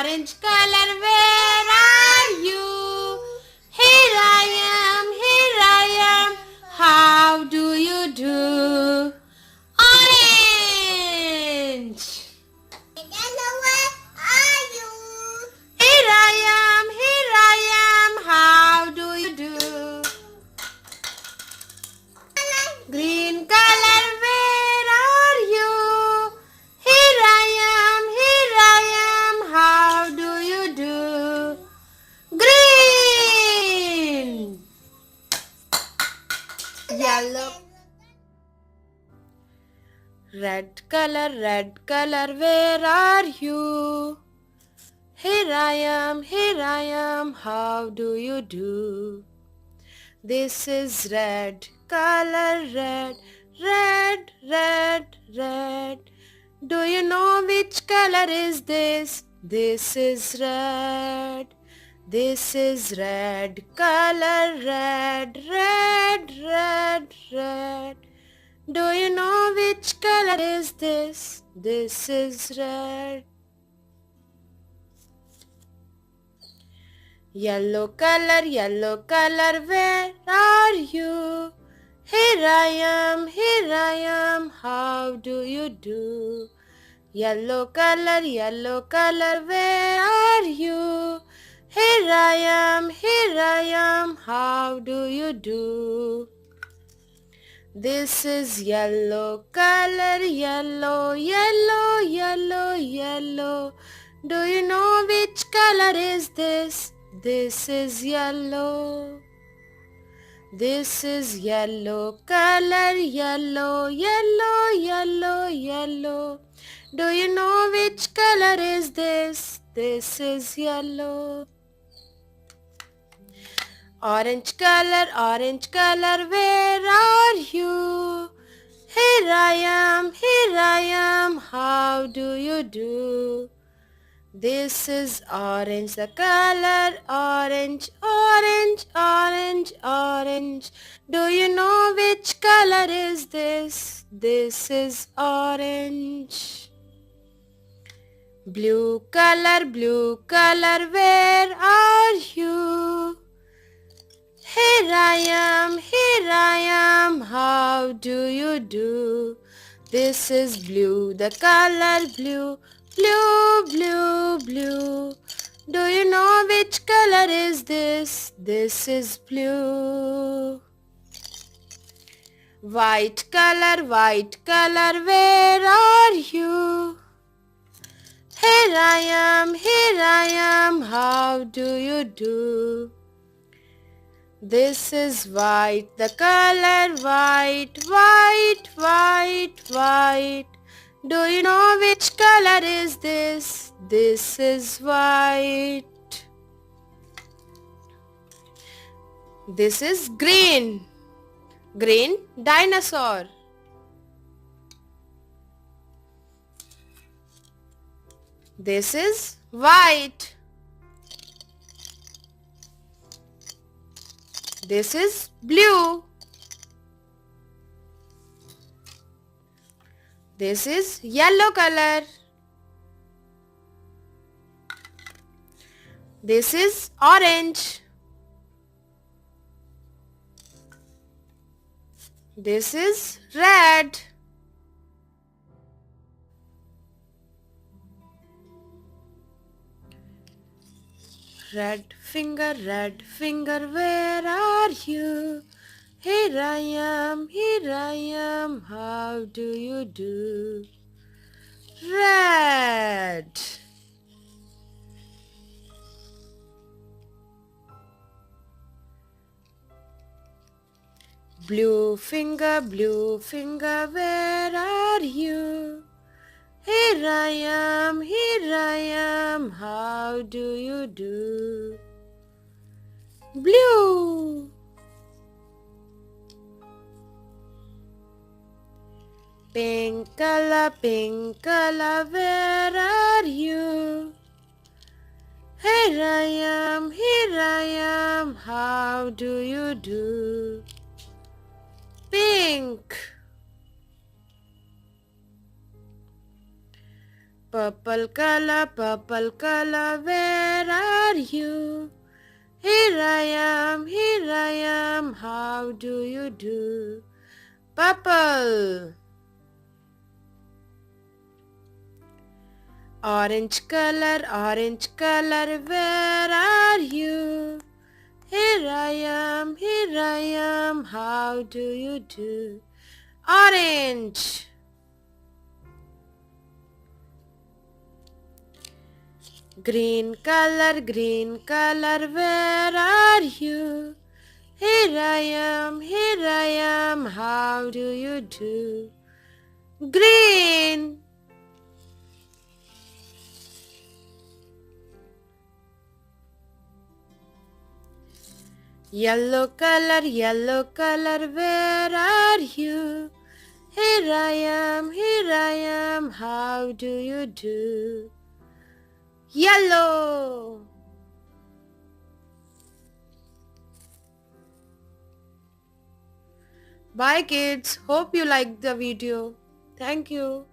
Orange color, where are you? Here I am, how do you do? Orange! Yellow, where are you? Here I am, how do you do? Green color, where are you? Here I am, how do you do? Green! Yellow. Red color, where are you? Here I am, how do you do? This is red color, red. Do you know which color is this? This is red. This is red color, red. Do you know which color is this? This is red. Yellow color, where are you? Here I am, how do you do? Yellow color, where are you? Here I am, how do you do? This is yellow color, yellow. Do you know which color is this? This is yellow. This is yellow color, yellow. Do you know which color is this? This is yellow. Orange color, where are you? Here I am, how do you do? This is orange, the color orange. Do you know which color is this? This is orange. Blue color, where are you? Here I am, how do you do? This is blue, the color blue. Do you know which color is this? This is blue. White color, where are you? Here I am, how do you do? This is white, the color white. Do you know which color is this? This is white. This is green. Green dinosaur. This is white. This is blue. This is yellow color. This is orange. This is red. Red finger, where are you? Here I am, how do you do? Red. Blue finger, where are you? Here I am, how do you do? Blue. Pink color, where are you? Here I am, how do you do? Pink. purple color, where are you? Here I am, how do you do? Purple. Orange color, where are you? Here I am, how do you do? Orange. Green color, where are you? Here I am, how do you do? Green. Yellow color, where are you? Here I am, how do you do? Yellow. Bye kids, hope you liked the video. Thank you.